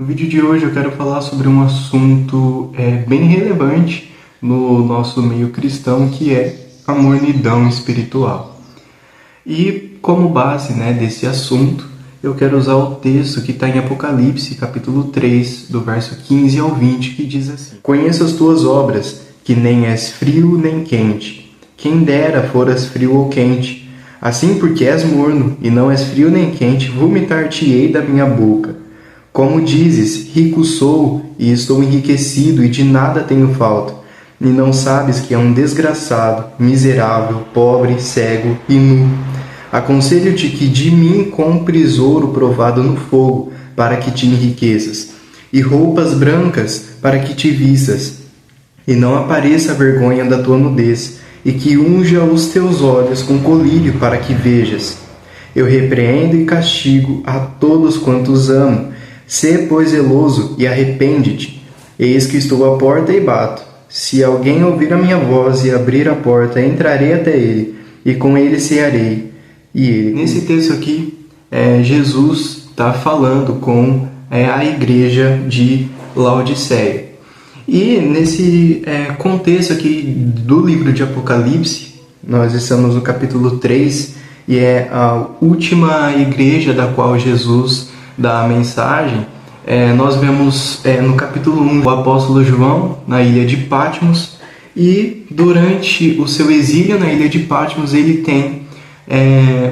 No vídeo de hoje eu quero falar sobre um assunto bem relevante no nosso meio cristão, que é a mornidão espiritual. E como base desse assunto, eu quero usar o texto que está em Apocalipse, capítulo 3, do verso 15 ao 20, que diz assim: Conheço as tuas obras, que nem és frio nem quente. Quem dera foras frio ou quente. Assim, porque és morno e não és frio nem quente, vomitar-te-ei da minha boca. Como dizes, rico sou e estou enriquecido e de nada tenho falta, e não sabes que é um desgraçado, miserável, pobre, cego e nu. Aconselho-te que de mim compres ouro provado no fogo, para que te enriqueças, e roupas brancas, para que te vistas, e não apareça a vergonha da tua nudez, e que unja os teus olhos com colírio, para que vejas. Eu repreendo e castigo a todos quantos amo. Sê, pois, zeloso e arrepende-te. Eis que estou à porta e bato. Se alguém ouvir a minha voz e abrir a porta, entrarei até ele, e com ele cearei. E ele... Nesse texto aqui, Jesus está falando com a igreja de Laodiceia. E nesse contexto aqui do livro de Apocalipse, nós estamos no capítulo 3, e é a última igreja da qual Jesus dá a mensagem. Nós vemos no capítulo 1 o apóstolo João na ilha de Patmos, e durante o seu exílio na ilha de Patmos ele tem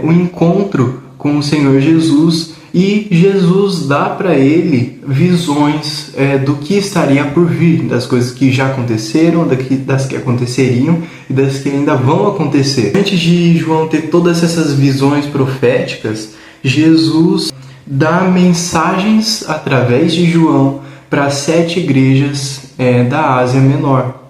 um encontro com o Senhor Jesus, e Jesus dá para ele visões do que estaria por vir, das coisas que já aconteceram, das que aconteceriam e das que ainda vão acontecer. Antes de João ter todas essas visões proféticas, Jesus dá mensagens através de João para 7 igrejas da Ásia Menor,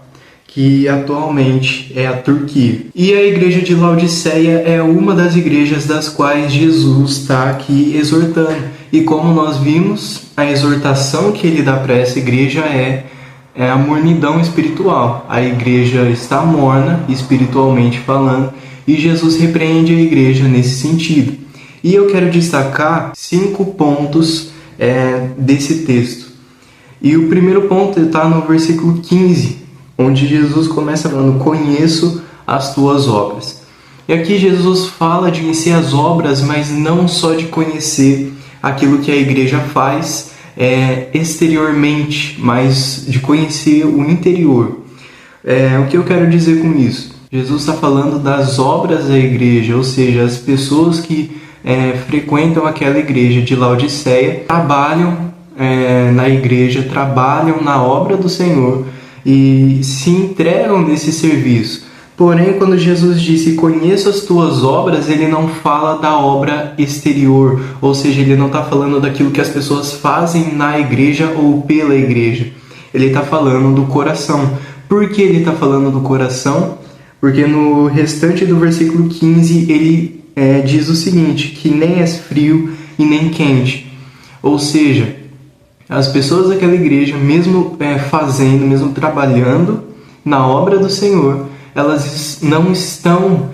que atualmente é a Turquia. E a igreja de Laodiceia é uma das igrejas das quais Jesus está aqui exortando. E como nós vimos, a exortação que ele dá para essa igreja é a mornidão espiritual. A igreja está morna, espiritualmente falando, e Jesus repreende a igreja nesse sentido. E eu quero destacar 5 pontos desse texto. E o primeiro ponto está no versículo 15, onde Jesus começa falando: conheço as tuas obras. E aqui Jesus fala de conhecer as obras, mas não só de conhecer aquilo que a igreja faz exteriormente, mas de conhecer o interior. O que eu quero dizer com isso? Jesus está falando das obras da igreja, ou seja, as pessoas que frequentam aquela igreja de Laodiceia trabalham na igreja, trabalham na obra do Senhor e se entregam nesse serviço. Porém, quando Jesus disse conheço as tuas obras, ele não fala da obra exterior, ou seja, ele não está falando daquilo que as pessoas fazem na igreja ou pela igreja. Ele está falando do coração. Por que ele está falando do coração? Porque no restante do versículo 15 ele diz o seguinte: que nem és frio e nem quente. Ou seja, as pessoas daquela igreja, mesmo fazendo, mesmo trabalhando na obra do Senhor, elas não estão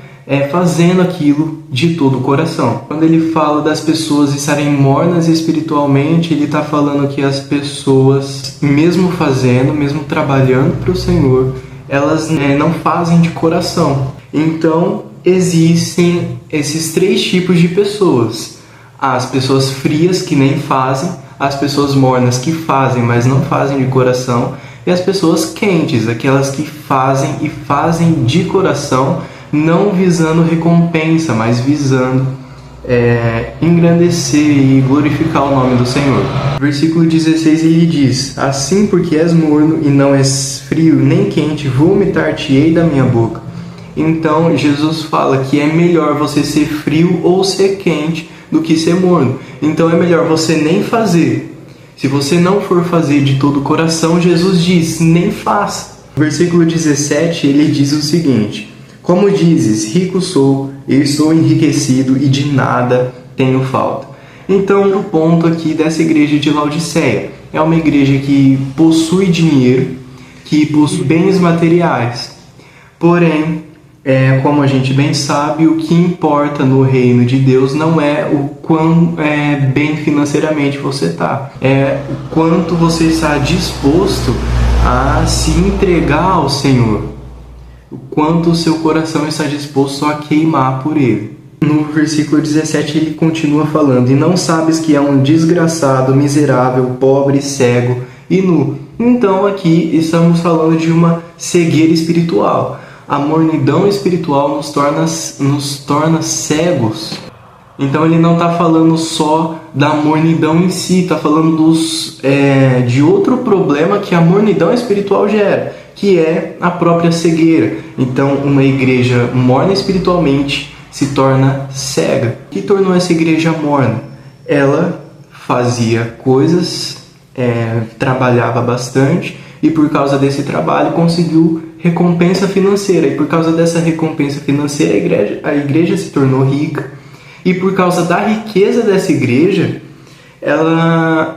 fazendo aquilo de todo o coração. Quando ele fala das pessoas estarem mornas espiritualmente, ele está falando que as pessoas, mesmo fazendo, mesmo trabalhando para o Senhor, elas não fazem de coração. Então, existem esses 3 tipos de pessoas: as pessoas frias que nem fazem, as pessoas mornas que fazem, mas não fazem de coração, e as pessoas quentes, aquelas que fazem e fazem de coração, não visando recompensa, mas visando engrandecer e glorificar o nome do Senhor. Versículo 16 ele diz: assim, porque és morno e não és frio nem quente, vomitar-te-ei da minha boca. Então Jesus fala que é melhor você ser frio ou ser quente do que ser morno. Então é melhor você nem fazer. Se você não for fazer de todo o coração, Jesus diz: nem faça. Versículo 17 ele diz o seguinte: como dizes, rico sou, eu estou enriquecido e de nada tenho falta. Então o ponto aqui dessa igreja de Laodiceia é uma igreja que possui dinheiro, que possui bens materiais, porém Como a gente bem sabe, o que importa no reino de Deus não é o quão bem financeiramente você está, é o quanto você está disposto a se entregar ao Senhor, o quanto o seu coração está disposto a queimar por Ele. No versículo 17 ele continua falando: e não sabes que é um desgraçado, miserável, pobre, cego e nu. Então aqui estamos falando de uma cegueira espiritual. A mornidão espiritual nos torna cegos. Então ele não está falando só da mornidão em si, está falando de outro problema que a mornidão espiritual gera, que é a própria cegueira. Então uma igreja morna espiritualmente se torna cega. O que tornou essa igreja morna? Ela fazia coisas, trabalhava bastante, e por causa desse trabalho conseguiu recompensa financeira, e por causa dessa recompensa financeira a igreja se tornou rica, e por causa da riqueza dessa igreja,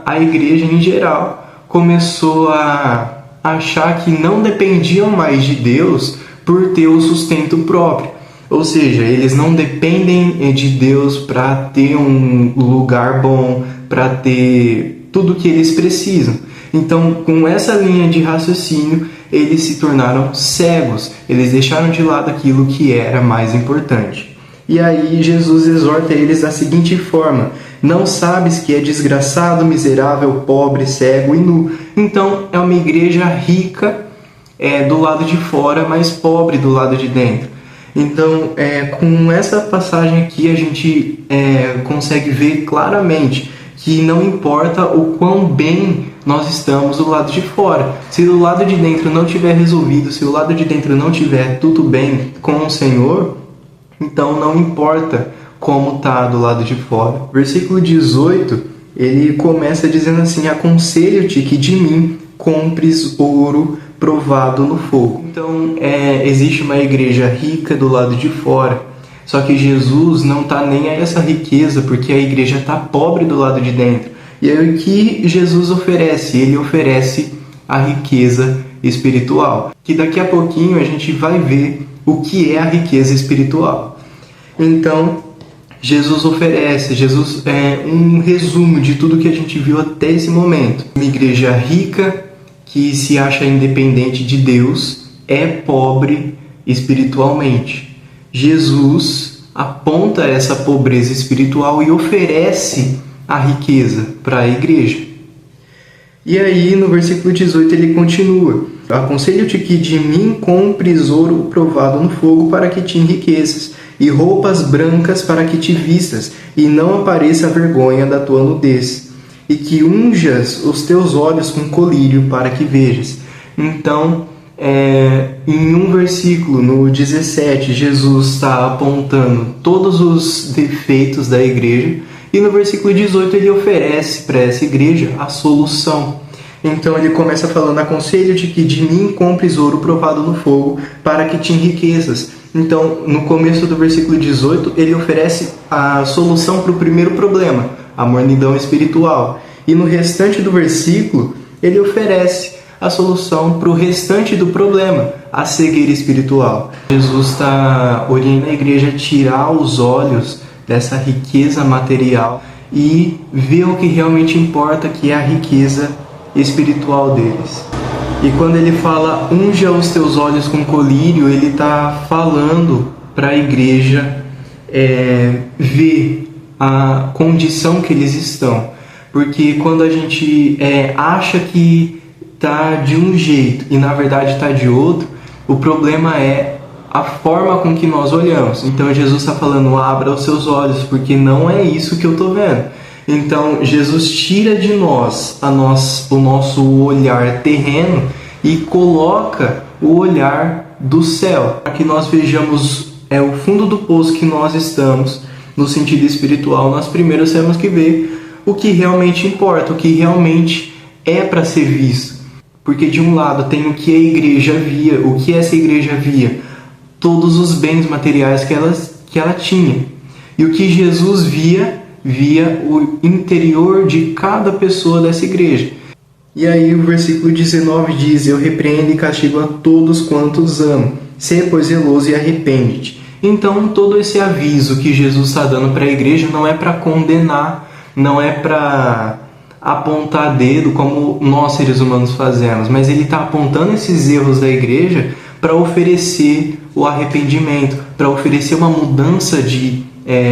a igreja em geral começou a achar que não dependiam mais de Deus por ter o sustento próprio. Ou seja, eles não dependem de Deus para ter um lugar bom, para ter tudo o que eles precisam. Então, com essa linha de raciocínio, eles se tornaram cegos, eles deixaram de lado aquilo que era mais importante. E aí Jesus exorta eles da seguinte forma: não sabes que é desgraçado, miserável, pobre, cego e nu. Então, é uma igreja rica do lado de fora, mas pobre do lado de dentro. Então, com essa passagem aqui, a gente consegue ver claramente que não importa o quão bem nós estamos do lado de fora. Se do lado de dentro não tiver resolvido, se o lado de dentro não tiver tudo bem com o Senhor, então não importa como está do lado de fora. Versículo 18, ele começa dizendo assim: aconselho-te que de mim compres ouro provado no fogo. Então, existe uma igreja rica do lado de fora, só que Jesus não está nem a essa riqueza, porque a igreja está pobre do lado de dentro. E aí o que Jesus oferece? Ele oferece a riqueza espiritual, que daqui a pouquinho a gente vai ver o que é a riqueza espiritual. Então, Jesus é um resumo de tudo que a gente viu até esse momento. Uma igreja rica que se acha independente de Deus é pobre espiritualmente. Jesus aponta essa pobreza espiritual e oferece a riqueza para a igreja. E aí no versículo 18 ele continua: aconselho-te que de mim compres ouro provado no fogo para que te enriqueças, e roupas brancas para que te vistas, e não apareça a vergonha da tua nudez, e que unjas os teus olhos com colírio para que vejas. Então, em um versículo, no 17, Jesus está apontando todos os defeitos da igreja, e no versículo 18 ele oferece para essa igreja a solução. Então ele começa falando: aconselho-te que de mim compres ouro provado no fogo para que te enriqueças. Então, no começo do versículo 18, ele oferece a solução para o primeiro problema, a mornidão espiritual. E no restante do versículo, ele oferece a solução para o restante do problema, a cegueira espiritual. Jesus está orientando a igreja a tirar os olhos dessa riqueza material e ver o que realmente importa, que é a riqueza espiritual deles. E quando ele fala unja os teus olhos com colírio, ele está falando para a igreja ver a condição que eles estão. Porque quando a gente acha que está de um jeito e na verdade está de outro, o problema é a forma com que nós olhamos. Então Jesus está falando: abra os seus olhos, porque não é isso que eu estou vendo. Então Jesus tira de nós o nosso olhar terreno e coloca o olhar do céu, para que nós vejamos o fundo do poço que nós estamos. No sentido espiritual, nós primeiro temos que ver o que realmente importa, o que realmente é para ser visto. Porque de um lado tem o que a igreja via, o que essa igreja via, todos os bens materiais que ela tinha. E o que Jesus via o interior de cada pessoa dessa igreja. E aí o versículo 19 diz: eu repreendo e castigo a todos quantos amo. sê, pois, zeloso e arrepende-te. Então, todo esse aviso que Jesus está dando para a igreja não é para condenar, não é para apontar dedo como nós seres humanos fazemos, mas ele está apontando esses erros da igreja para oferecer o arrependimento, para oferecer uma mudança de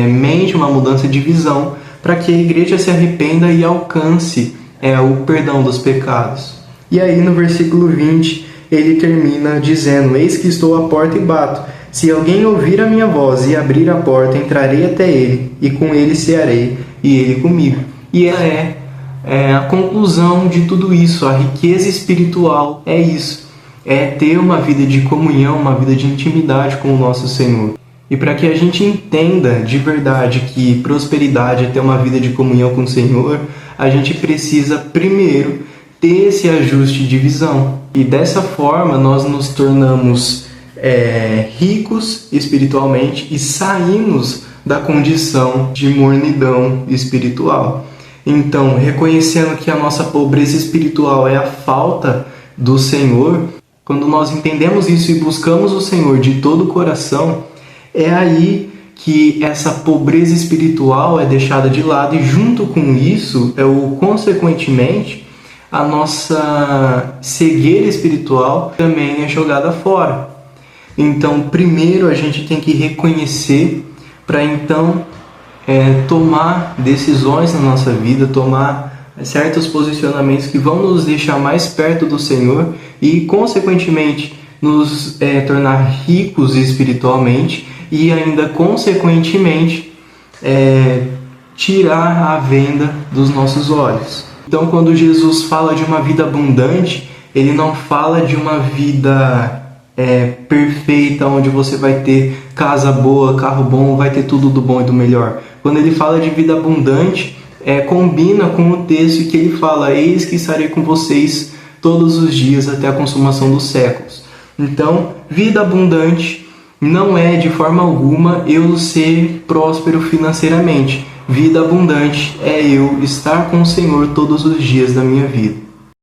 mente, uma mudança de visão, para que a igreja se arrependa e alcance o perdão dos pecados. E aí no versículo 20 ele termina dizendo: eis que estou à porta e bato. Se alguém ouvir a minha voz e abrir a porta, entrarei até ele, e com ele cearei, e ele comigo. E ela é a conclusão de tudo isso. A riqueza espiritual é isso. É ter uma vida de comunhão, uma vida de intimidade com o nosso Senhor. E para que a gente entenda de verdade que prosperidade é ter uma vida de comunhão com o Senhor, a gente precisa primeiro ter esse ajuste de visão. E dessa forma nós nos tornamos ricos espiritualmente e saímos da condição de mornidão espiritual. Então, reconhecendo que a nossa pobreza espiritual é a falta do Senhor, quando nós entendemos isso e buscamos o Senhor de todo o coração, é aí que essa pobreza espiritual é deixada de lado e junto com isso, consequentemente, a nossa cegueira espiritual também é jogada fora. Então, primeiro a gente tem que reconhecer para então tomar decisões na nossa vida, tomar certos posicionamentos que vão nos deixar mais perto do Senhor e, consequentemente, nos tornar ricos espiritualmente e ainda, consequentemente, tirar a venda dos nossos olhos. Então, quando Jesus fala de uma vida abundante, ele não fala de uma vida perfeita, onde você vai ter casa boa, carro bom, vai ter tudo do bom e do melhor. Quando ele fala de vida abundante, combina com o texto que ele fala: eis que estarei com vocês todos os dias até a consumação dos séculos. Então, vida abundante não é de forma alguma eu ser próspero financeiramente. Vida abundante é eu estar com o Senhor todos os dias da minha vida.